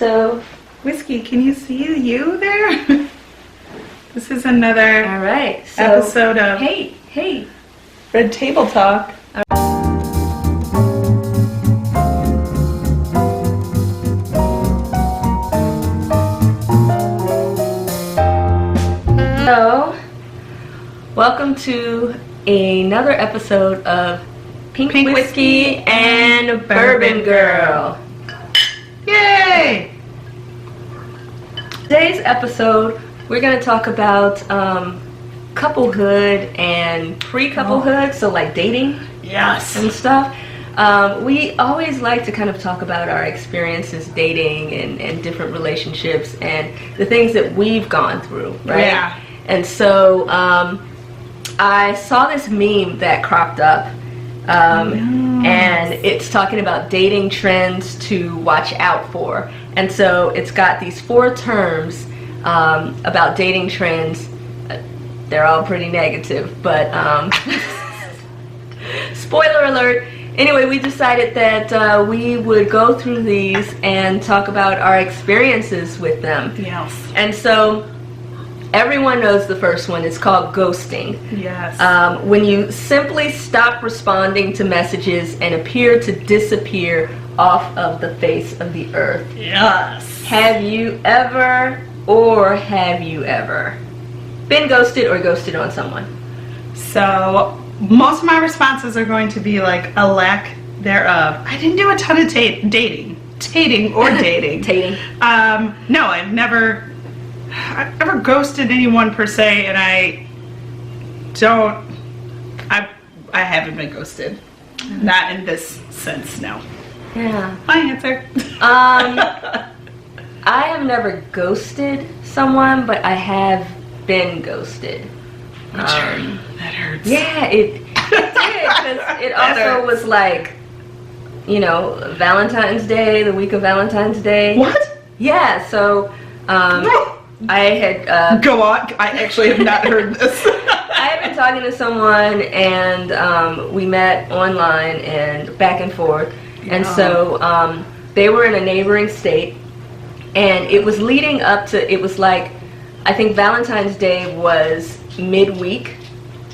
So, Whiskey, can you see you there? This is another all right. So, episode of hey. Red Table Talk. So, welcome to another episode of Pink Whiskey and Bourbon Girl. Yay! Today's episode, we're going to talk about couplehood and pre-couplehood, so like dating Yes. and stuff. We always like to kind of talk about our experiences dating and different relationships and the things that we've gone through, right? Yeah. And so I saw this meme that cropped up, and it's talking about dating trends to watch out for. And so it's got these 4 terms about dating trends. They're all pretty negative, but spoiler alert. Anyway, we decided that we would go through these and talk about our experiences with them. Yes. And so everyone knows the first one. It's called ghosting. Yes. When you simply stop responding to messages and appear to disappear off of the face of the earth. Yes. Have you ever been ghosted or ghosted on someone? So, most of my responses are going to be like a lack thereof. I didn't do a ton of dating. No, I've never ghosted anyone per se, and I haven't been ghosted. Not in this sense, no. Yeah. My answer. I have never ghosted someone, but I have been ghosted. That hurts. Yeah, it did, because it also was like, Valentine's Day, the week of Valentine's Day. What? Yeah, so I had... Go on. I actually have not heard this. I had been talking to someone, and we met online and back and forth. And so they were in a neighboring state, and it was leading up to, it was like, I think Valentine's Day was midweek.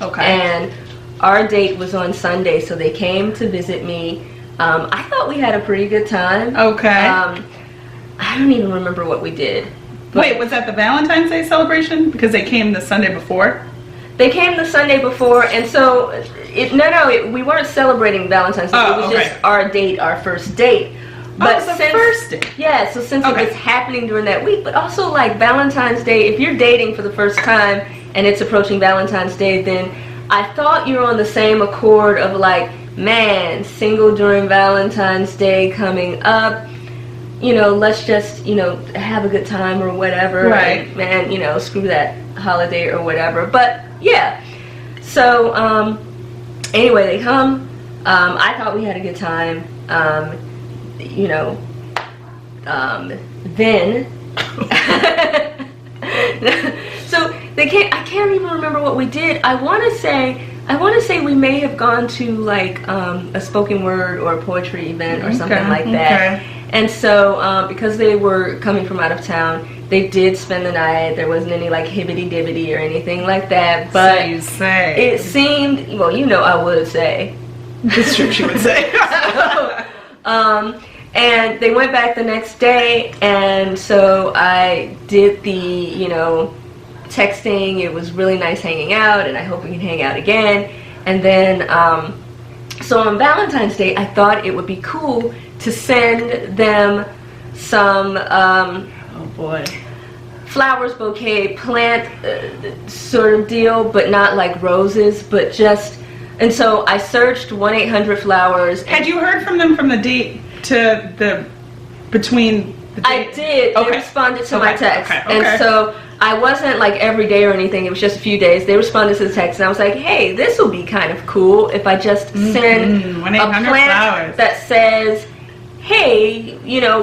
Okay. And our date was on Sunday, so they came to visit me. I thought we had a pretty good time. Okay. I don't even remember what we did. Wait, was that the Valentine's Day celebration? Because they came the Sunday before? They came the Sunday before, and so we weren't celebrating Valentine's Day. Oh, it was okay. just our date, our first date. But it was the first date. Yeah, so since it was happening during that week, but also like Valentine's Day, if you're dating for the first time and it's approaching Valentine's Day, then I thought you were on the same accord of like, man, single during Valentine's Day coming up, let's just, have a good time or whatever. Right. And, screw that holiday or whatever. But yeah, so anyway, they come. I thought we had a good time. Then so they can't. I can't even remember what we did. I want to say we may have gone to like a spoken word or a poetry event or something like that. Okay. And so because they were coming from out of town, they did spend the night. There wasn't any like hibbity dibbity or anything like that. But so you say. It seemed, well, I would say. It's true, she would say. And they went back the next day, and so I did the, texting. It was really nice hanging out, and I hope we can hang out again. And then, so on Valentine's Day, I thought it would be cool to send them some, flowers, bouquet, plant sort of deal, but not like roses, but just, and so I searched 1-800-Flowers. Had you heard from them from the date to between the date? I did. Okay. They responded to my text. Okay. And so I wasn't like every day or anything. It was just a few days. They responded to the text, and I was like, hey, this will be kind of cool if I just send a plant flowers that says, hey,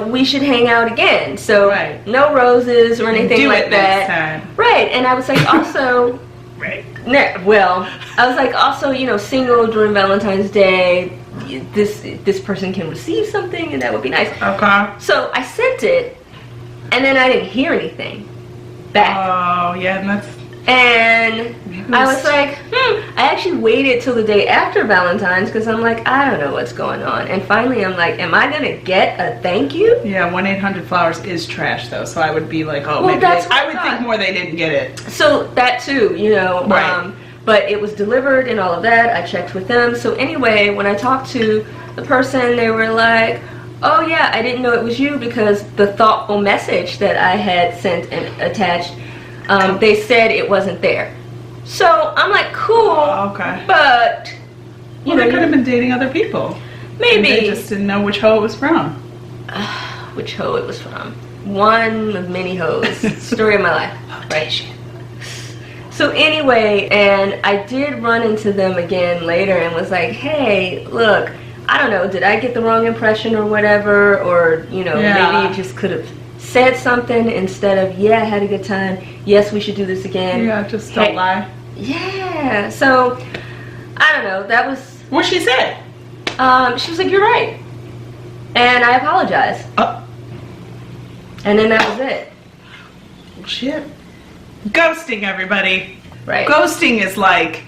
we should hang out again. So no roses or anything like that. Next time. Right. And I was like, also, well, I was like, also, single during Valentine's Day. This person can receive something, and that would be nice. Okay. So I sent it, And then I didn't hear anything back. Oh, yeah, and that's... And I was like, I actually waited till the day after Valentine's because I'm like, I don't know what's going on. And finally I'm like, am I gonna get a thank you? Yeah, 1-800-Flowers is trash though, so I would be like, oh, well, maybe that's I would think more they didn't get it. So that too, you know, right. But it was delivered and all of that. I checked with them. So anyway, when I talked to the person, they were like, oh yeah, I didn't know it was you because the thoughtful message that I had sent and attached, they said it wasn't there. So I'm like, cool. Oh, okay. But you know, they could have been dating other people. Maybe. And they just didn't know which hoe it was from. Which hoe it was from. One of many hoes. Story of my life. Right. So anyway, and I did run into them again later and was like, hey, look, I don't know, did I get the wrong impression or whatever? Or, you know, maybe you just could have said something instead of, yeah, I had a good time. Yes, we should do this again. Yeah, just don't lie. Yeah. So, I don't know. That was... What'd she say? She was like, you're right. And I apologize. And then that was it. Shit. Ghosting, everybody. Right. Ghosting is like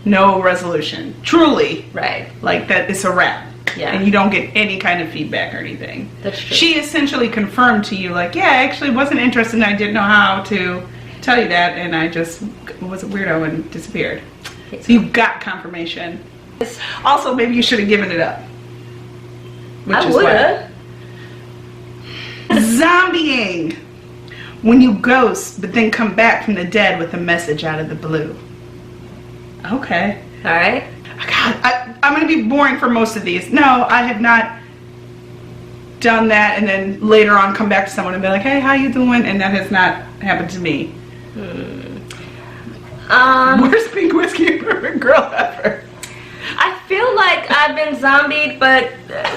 no resolution. Truly. Right. Like that it's a wrap. Yeah. And you don't get any kind of feedback or anything. That's true. She essentially confirmed to you, like, yeah, I actually wasn't interested and I didn't know how to tell you that, and I just was a weirdo and disappeared. So you got confirmation. Also, maybe you should have given it up. I would have. Zombieing. When you ghost, but then come back from the dead with a message out of the blue. Okay. All right. God, I'm going to be boring for most of these. No, I have not done that and then later on come back to someone and be like, hey, how you doing? And that has not happened to me. Worst pink whiskey and bourbon girl ever. I feel like I've been zombied, but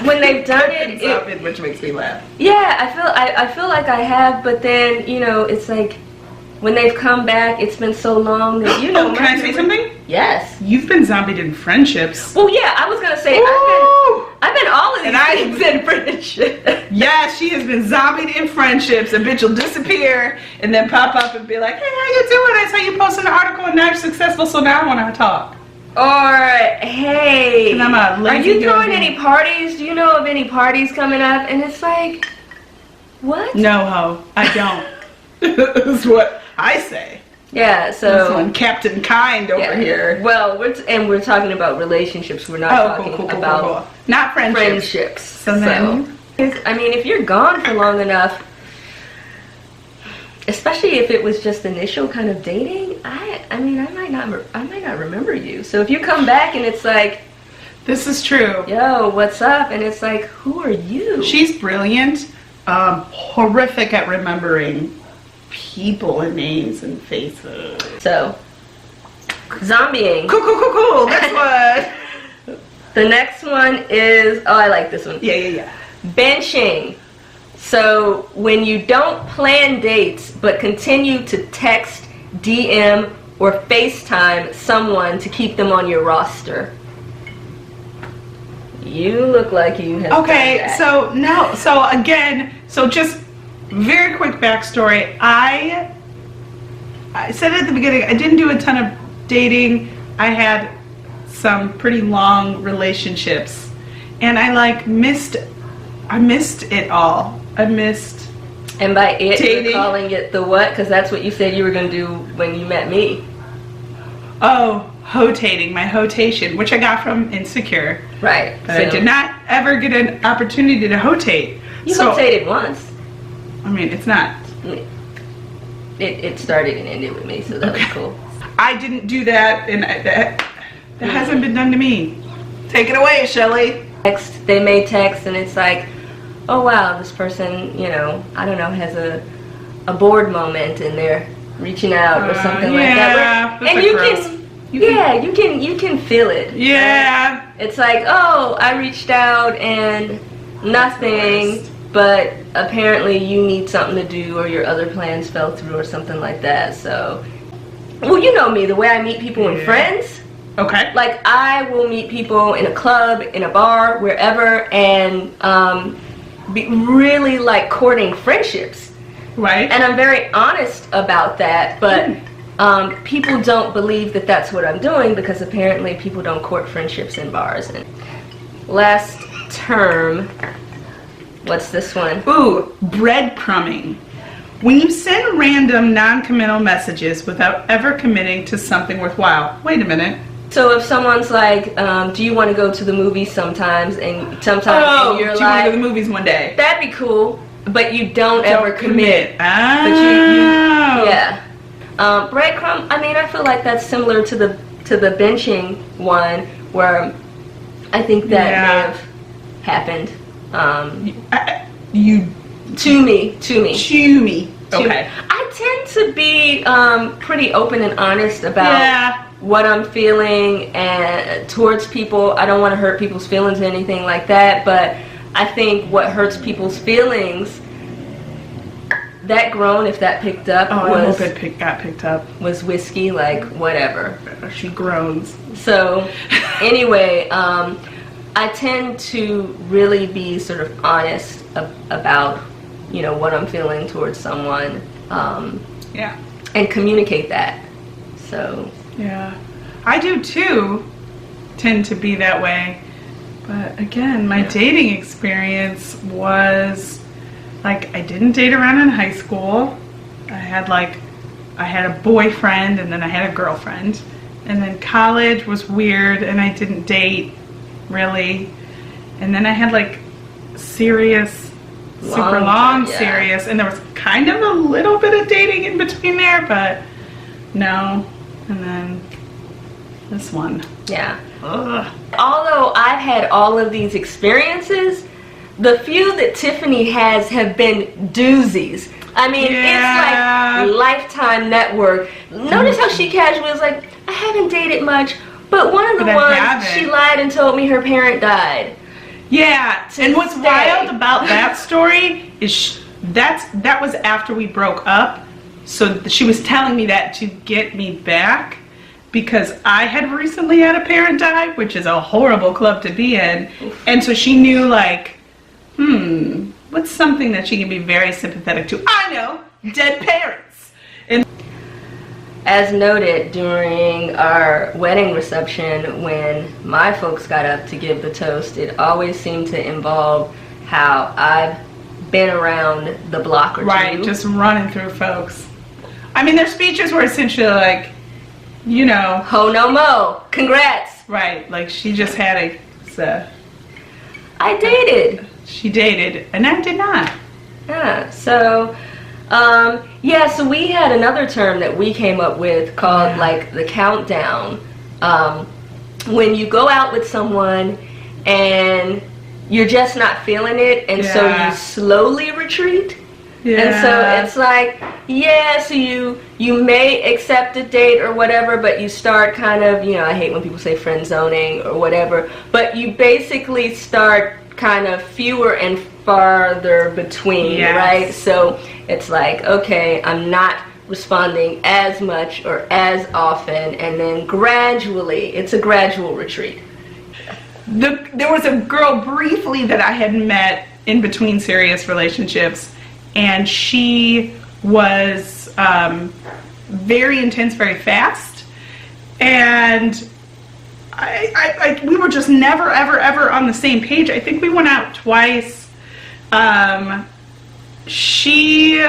when they've done it, which makes me laugh. Yeah, I feel like I have, but then you know, it's like when they've come back, it's been so long that you know. Can I say something? Yes. You've been zombied in friendships. Well, yeah, I was gonna say I've been all of these things in friendships. Yeah, she has been zombied in friendships. A bitch will disappear and then pop up and be like, hey, how you doing? I saw you posted an article and now you're successful, so now I want to talk. Or, hey, are you throwing any parties? Do you know of any parties coming up? And it's like, what? No, ho, I don't. That's what I say. Yeah, so. This one, Captain Kind over here. Well, we're talking about relationships. We're not talking about not friendships. So then, I mean, if you're gone for long enough, especially if it was just initial kind of dating, I mean, I might not remember you. So if you come back and it's like, this is true. Yo, what's up? And it's like, who are you? She's brilliant. Horrific at remembering people and names and faces. So, zombieing. Cool. That's what. The next one is, I like this one. Yeah. Benching. So when you don't plan dates but continue to text, DM, or FaceTime someone to keep them on your roster. You look like you have done that. So just very quick backstory. I said at the beginning, I didn't do a ton of dating. I had some pretty long relationships, and I missed it all. I missed. And by it, dating. you're calling it the what? Because that's what you said you were going to do when you met me. Oh, hotating, my hotation, which I got from Insecure. Right. But I did not ever get an opportunity to hotate. You hotated once. I mean, it's not. It started and ended with me, so that was cool. I didn't do that, and that hasn't been done to me. Take it away, Shelly. They may text, and it's like, oh wow, this person, you know, I don't know, has a bored moment and they're reaching out or something like that. And you can feel it. Yeah. Right? It's like, oh, I reached out and nothing, but apparently you need something to do or your other plans fell through or something like that. So, well, you know me, the way I meet people and friends. Okay. Like, I will meet people in a club, in a bar, wherever, and be really like courting friendships. Right. And I'm very honest about that, but people don't believe that that's what I'm doing because apparently people don't court friendships in bars. And last term, what's this one? Ooh, breadcrumbing. When you send random non-committal messages without ever committing to something worthwhile. Wait a minute. So if someone's like, do you want to go to the movies sometimes, and you're do you want to like, go to the movies one day? that'd be cool, but you don't ever commit. Oh. But yeah. Breadcrumb, I mean, I feel like that's similar to the benching one, where I think that may have happened. To me. Okay. I tend to be pretty open and honest about what I'm feeling and towards people. I don't want to hurt people's feelings or anything like that, but I think what hurts people's feelings, that groan, if that picked up, I hope it got picked up. Was whiskey, like whatever. She groans. So anyway, I tend to really be sort of honest about, what I'm feeling towards someone. And communicate that. So. Yeah. I do too, tend to be that way. But again, my dating experience was like, I didn't date around in high school. I had a boyfriend and then I had a girlfriend. And then college was weird and I didn't date really. And then I had like serious, super long serious, and there was kind of a little bit of dating in between there, but no. And then this one. Yeah. Ugh. Although I've had all of these experiences, the few that Tiffany has have been doozies. I mean, it's like Lifetime Network. Notice how she casually was like, I haven't dated much, but one of the ones, she lied and told me her parent died. Yeah, and what's wild about that story is that was after we broke up. So she was telling me that to get me back because I had recently had a parent die, which is a horrible club to be in. And so she knew like, what's something that she can be very sympathetic to? I know, dead parents. And as noted during our wedding reception, when my folks got up to give the toast, it always seemed to involve how I've been around the block or two. Right, just running through folks. I mean, their speeches were essentially like, ho no mo, congrats. Right, like she just had I dated. She dated, and I did not. Yeah, so so we had another term that we came up with called like the countdown. When you go out with someone and you're just not feeling it, and so you slowly retreat. Yeah. And so it's like, so you may accept a date or whatever, but you start kind of, I hate when people say friend zoning or whatever, but you basically start kind of fewer and farther between, right? So it's like, okay, I'm not responding as much or as often, and then gradually, it's a gradual retreat. There was a girl briefly that I had met in between serious relationships, and she was very intense, very fast, and we were just never, ever, ever on the same page. I think we went out twice. She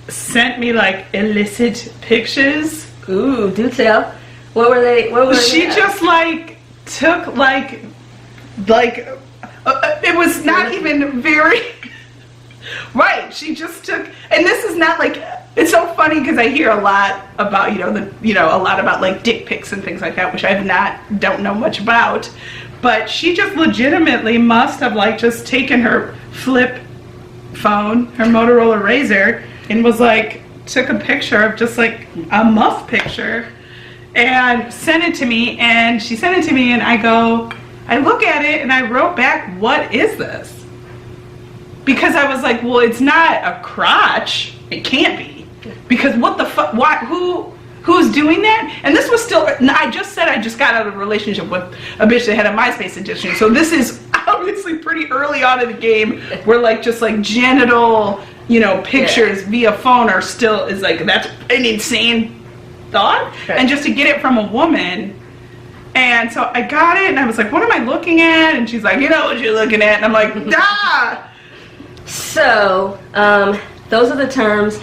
sent me like illicit pictures. Ooh, do tell. What were they? She just like took like it was not even very right. She just took, and this is not like, it's so funny because I hear a lot about a lot about like dick pics and things like that, which don't know much about, but she just legitimately must have like just taken her flip phone, her Motorola Razr, and was like took a picture of just like a muff picture and sent it to me, and she sent it to me, and I look at it and I wrote back, what is this? Because I was like, well, it's not a crotch. It can't be. Because what the fuck? Who's doing that? And this was still, I just said I just got out of a relationship with a bitch that had a MySpace edition. So this is obviously pretty early on in the game where like just like genital, pictures via phone are still, is like, that's an insane thought. Right. And just to get it from a woman. And so I got it and I was like, what am I looking at? And she's like, you know what you're looking at. And I'm like, nah. So, those are the terms.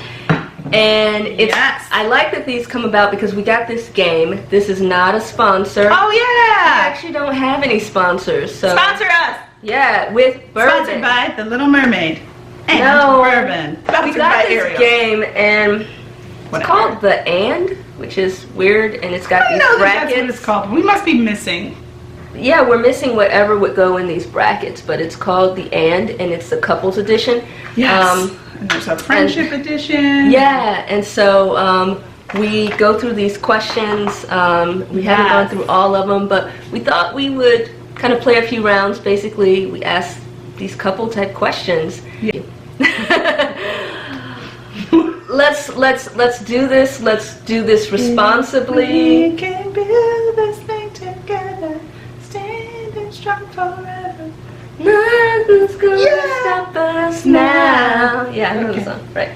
And it's, Yes. I like that these come about because we got this game. This is not a sponsor. Oh, We yeah. actually don't have any sponsors. So Sponsor us. yeah, with Bourbon. Sponsored by The Little Mermaid. And No. Bourbon. We Sponsored got by this Ariel. game and it's Whatever. called the And, which is weird, and it's got I these know brackets. that's what it's called. We must be missing. Yeah, we're missing whatever would go in these brackets, but it's called the And it's the couples edition. Yes. And there's a friendship edition. Yeah, and so we go through these questions. We haven't gone through all of them, but we thought we would kind of play a few rounds. Basically, we ask these couple type questions. Yeah. Let's do this. Let's do this responsibly. We can build this thing together, standing strong forever. Nothing's gonna Yeah. stop us now. Yeah, I know Okay. the song. Right.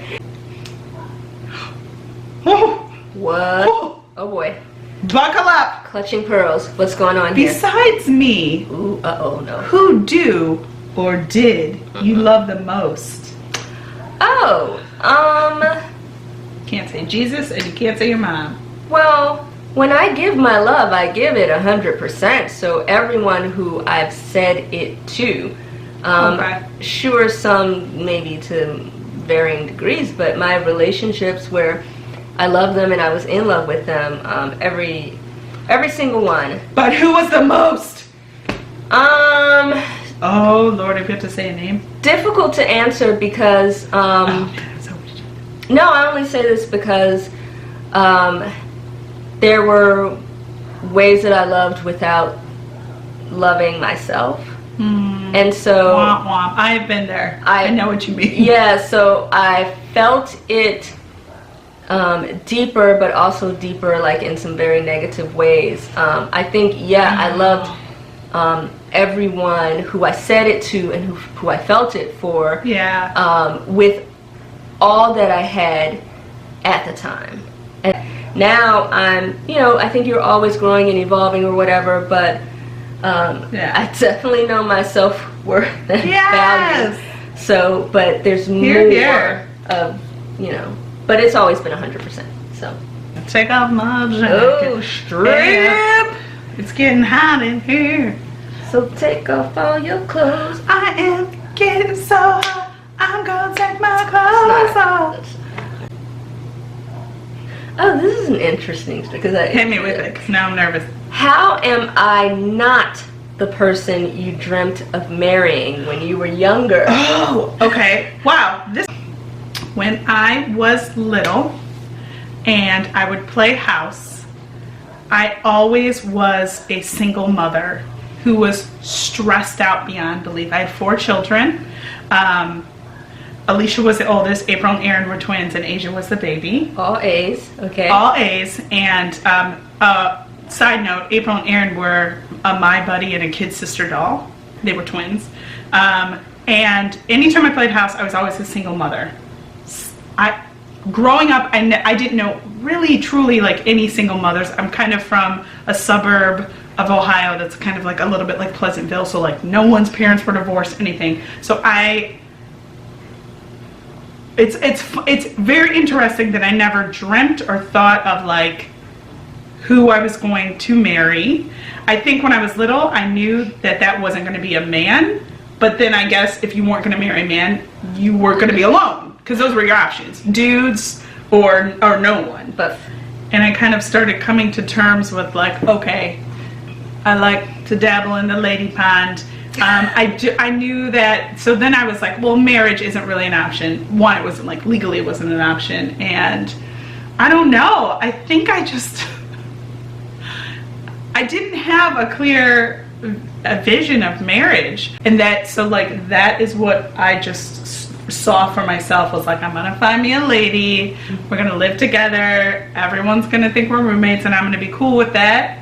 Oh, What? oh, Oh boy. buckle up. Clutching pearls. What's going on here? Besides me, Ooh, uh-oh, no. who do or did you love the most? Oh, Can't say Jesus and you can't say your mom. well, when I give my love, I give it 100%. So everyone who I've said it to, Okay. sure, some maybe to varying degrees, but my relationships where I love them and I was in love with them, every single one. But who was the most? Um, Oh Lord, if you have to say a name. difficult to answer because, Oh, so no, I only say this because there were ways that I loved without loving myself. And so, womp womp. I've been there. I know what you mean. yeah, so I felt it deeper, but also deeper like in some very negative ways. I think, yeah, I loved everyone who I said it to and who I felt it for. Yeah. With all that I had at the time. And now I'm, I think you're always growing and evolving or whatever, but Yeah. I definitely know my self-worth and Yes. value. So, but there's Here, more here. of, but it's always been 100%. So, Take off my jacket. oh, strip. It's getting hot in here. So take off all your clothes. I am getting so hot. I'm gonna take my clothes off. Oh, this is an interesting because Hit me with it, 'cause now I'm nervous. How am I not the person you dreamt of marrying when you were younger? Oh, okay. Wow. When I was little and I would play house, I always was a single mother who was stressed out beyond belief. I had 4 children. Alicia was the oldest, April and Aaron were twins, and Asia was the baby. All A's, okay. All A's. And side note, April and Aaron were my buddy and a kid sister doll. They were twins. And anytime I played house, I was always a single mother. Growing up, I didn't know really truly like any single mothers. I'm kind of from a suburb of Ohio that's kind of like a little bit like Pleasantville, so like no one's parents were divorced, anything. So it's very interesting that I never dreamt or thought of like who I was going to marry. I think when I was little, I knew that that wasn't going to be a man, but then I guess if you weren't going to marry a man, you were going to be alone, because those were your options, dudes or no one. And I kind of started coming to terms with like, okay, I like to dabble in the lady pond. I knew that, so then I was like, well, marriage isn't really an option. One, it wasn't like, legally it wasn't an option, and I don't know, I think I didn't have a clear vision of marriage, and that, so like, that is what I just saw for myself, was like, I'm gonna find me a lady, we're gonna live together, everyone's gonna think we're roommates, and I'm gonna be cool with that.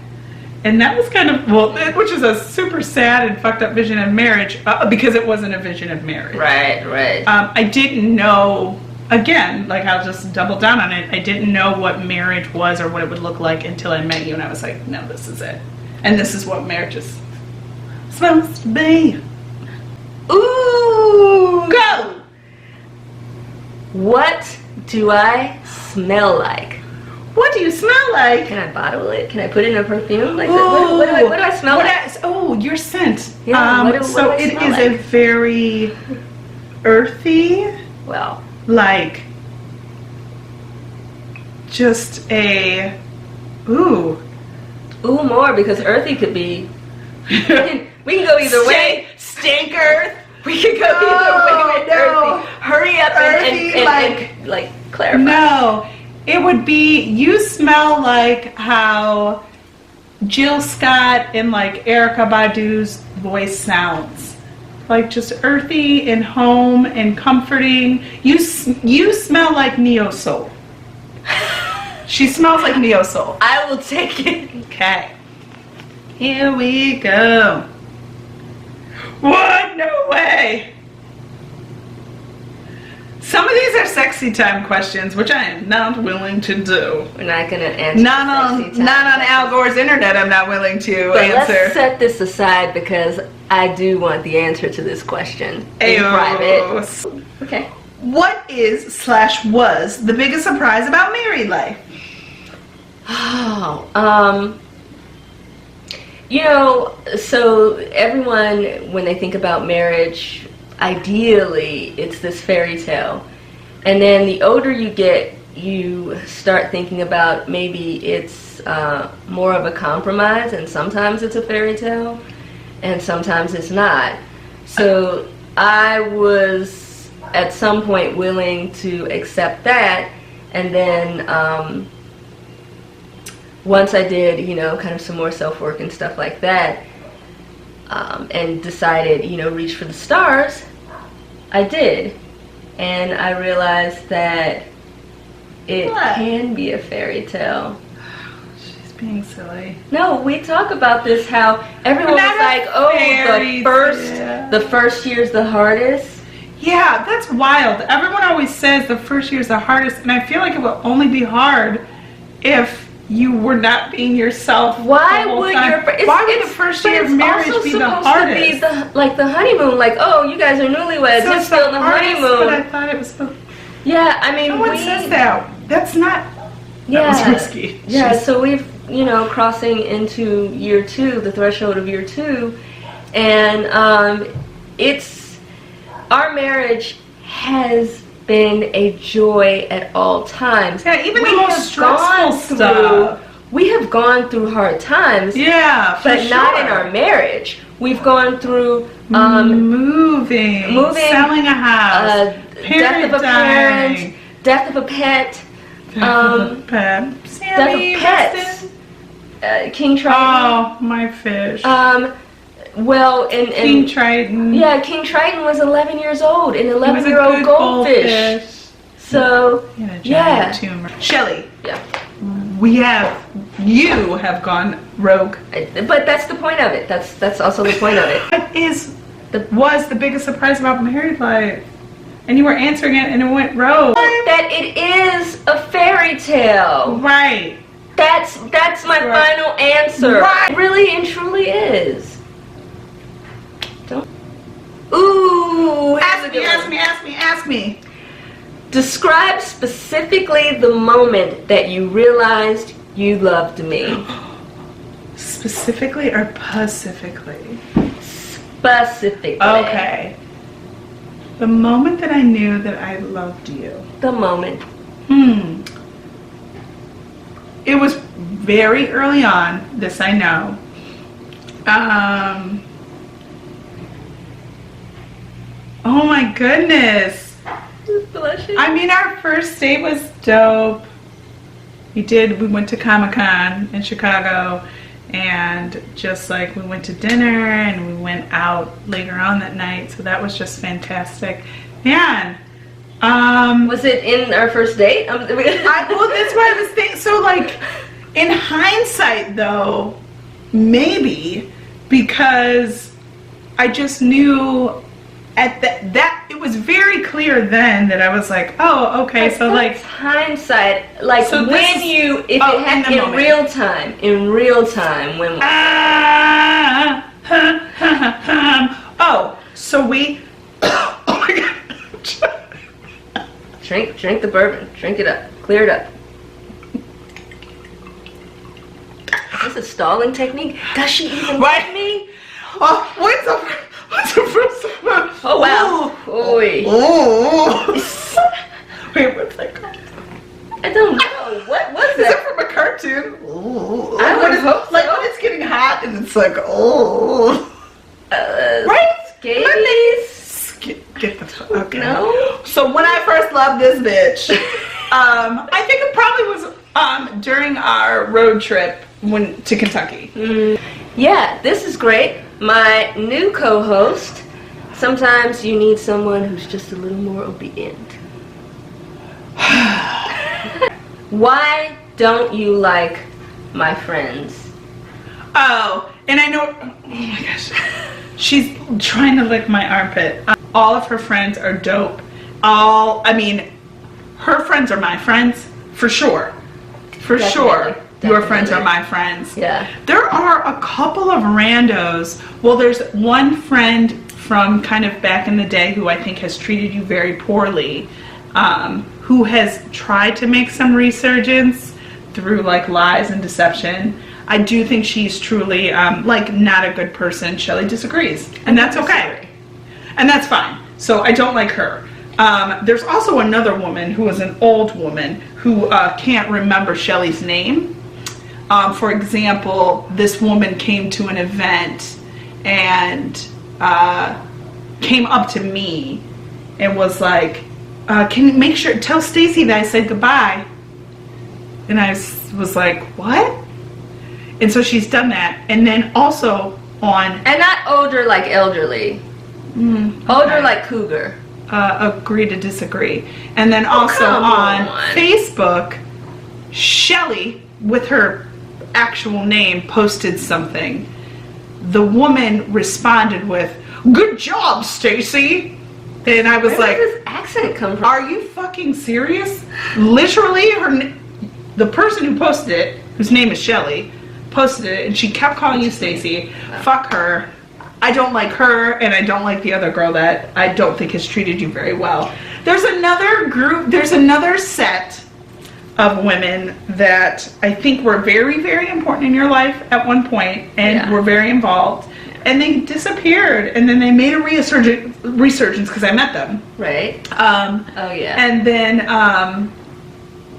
And that was kind of, which is a super sad and fucked up vision of marriage, because it wasn't a vision of marriage. Right, right. I didn't know, again, like I'll just double down on it, I didn't know what marriage was or what it would look like until I met you, and I was like, no, this is it. And this is what marriage is supposed to be. Ooh! Go! What do I smell like? What do you smell like? Can I bottle it? Can I put it in a perfume? Like, Ooh, what do I smell like? Oh, your scent. Yeah, what do so I it smell is like? a very earthy, Well, like, just a, ooh. ooh, more, because earthy could be, we can go either way. Stink earth. We could go either way with no. earthy. Hurry up Earthy, and like clarify. No, it would be, you smell like how Jill Scott and like Erykah Badu's voice sounds. Like just earthy and home and comforting. You smell like neo soul. She smells like neo soul. I will take it. Okay. Here we go. What? No way. Some of these are sexy time questions, which I am not willing to do. We're not gonna answer. Not on Al Gore's internet. I'm not willing to But answer. let's set this aside because I do want the answer to this question in Ayo. private. Okay. What is / was the biggest surprise about married life? Oh, you know, so everyone, when they think about marriage, ideally it's this fairy tale. And then the older you get, you start thinking about maybe it's more of a compromise, and sometimes it's a fairy tale, and sometimes it's not. So I was at some point willing to accept that, and then once I did, you know, kind of some more self-work and stuff like that, and decided, you know, reach for the stars, I did. And I realized that it can be a fairy tale. She's being silly. No, we talk about this, how everyone was like, oh, the first year's the hardest. Yeah, that's wild. Everyone always says the first year is the hardest, and I feel like it will only be hard if you were not being yourself. Why would the first year of marriage be the hardest? It's supposed to be like the honeymoon. Like, oh, you guys are newlyweds. So it's still the honeymoon. But I thought it was the. Yeah, I mean, No one says that. That's not. Yeah, that was risky. Yeah, so we've, you know, crossing into year 2, the threshold of year 2, and it's, our marriage has been a joy at all times. Yeah, even the most stressful stuff. We have gone through hard times. Yeah, but not in our marriage. We've gone through moving, selling a house, death of a parent, death of a pet, death of pets, King Triton. Oh, my fish. Well, and King Triton. Yeah, King Triton was 11 years old, an 11-year-old goldfish. So, he had a giant tumor. Shelly. Yeah. You have gone rogue. But that's the point of it. That's also the point of it. What was the biggest surprise about married life? And you were answering it and it went rogue. That it is a fairy tale. Right. That's my final answer. Right. It really and truly is. Ooh, ask me. Describe specifically the moment that you realized you loved me. Specifically or pacifically? Specifically. Okay. The moment that I knew that I loved you. The moment. It was very early on, this I know. Oh my goodness. Blushing. I mean, our first date was dope. We went to Comic-Con in Chicago, and just like we went to dinner and we went out later on that night, so that was just fantastic. Man, was it in our first date? well, that's what I was thinking. So like, in hindsight though, maybe because I just knew at that it was very clear then that I was like, oh, okay, But so like hindsight, like So when this is- you, if it in happened the in moment. real time, when oh, so we oh my god. drink the bourbon, drink it up, clear it up. Is this a stalling technique? Does she even like me? Oh, what's the first one? Oh wow. Oy. Oh. Wait, what's that called? I don't know. What was Is it that? from a cartoon? Oh. I would hope so. Like when it's getting hot and it's like, oh. Right? Scabies? Get the fuck. Okay. No. So when I first loved this bitch, I think it probably was during our road trip to Kentucky. Yeah, this is great. My new co-host. Sometimes you need someone who's just a little more obedient. Why don't you like my friends? Oh, and I know, oh my gosh, she's trying to lick my armpit. All of her friends are dope. Her friends are my friends, for sure. For sure, your friends are my friends. Yeah. There are a couple of randos. Well, there's one friend from kind of back in the day who I think has treated you very poorly, who has tried to make some resurgence through like lies and deception. I do think she's truly like not a good person. Shelley disagrees, and that's okay, and that's fine. So I don't like her. There's also another woman who is an old woman who can't remember Shelley's name. For example, this woman came to an event and came up to me and was like, can you make sure, tell Stacy that I said goodbye. And I was like, what? And so she's done that. And then also on... And not older like elderly. Older like cougar. Agree to disagree. And then also on Facebook, Shelley, with her actual name, posted something. The woman responded with, "Good job, Stacy." And I was like, where does this accent come from? are you fucking serious? Literally, the person who posted it, whose name is Shelley, posted it, and she kept calling you Stacy. Fuck her. I don't like her, and I don't like the other girl that I don't think has treated you very well. There's another group, there's another set of women that I think were very, very important in your life at one point, and were very involved, and they disappeared, and then they made a resurgence because I met them. Right. Oh yeah. And then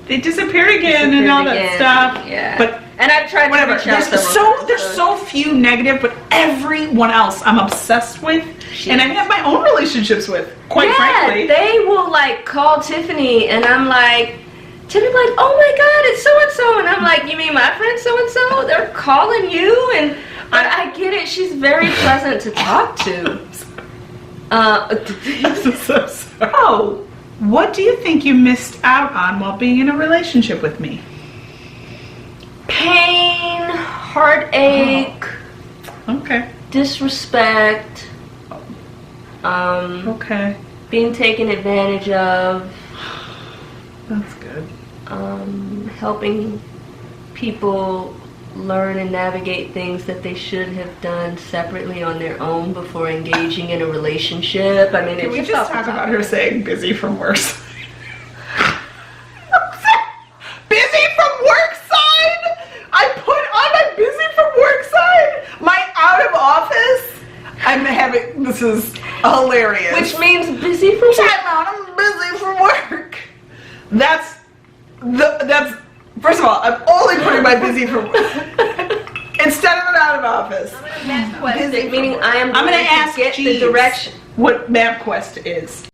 they disappeared again and all that stuff. Yeah. But and I've tried whatever. to reach out There's so few negative, but everyone else I'm obsessed with, and I have my own relationships with. Quite frankly, they will like call Tiffany, and I'm like, Tiffany's like, oh my God, it's so and so, and I'm like, you mean my friend so and so? They're calling you, and I get it. She's very pleasant to talk to. So sorry. Oh, what do you think you missed out on while being in a relationship with me? Pain, heartache, Okay. disrespect, Okay. being taken advantage of, That's good. helping people learn and navigate things that they should have done separately on their own before engaging in a relationship. I mean, Can it's we just talk about her saying busy from work side? Busy from work side? I put on my busy from work side? My out of office? This is hilarious. Which means busy from work. I'm busy from work. That's first of all, I'm only putting my busy from work instead of an out of office. I'm gonna meaning I am I'm gonna ask get the Jeeves direction. what MapQuest is.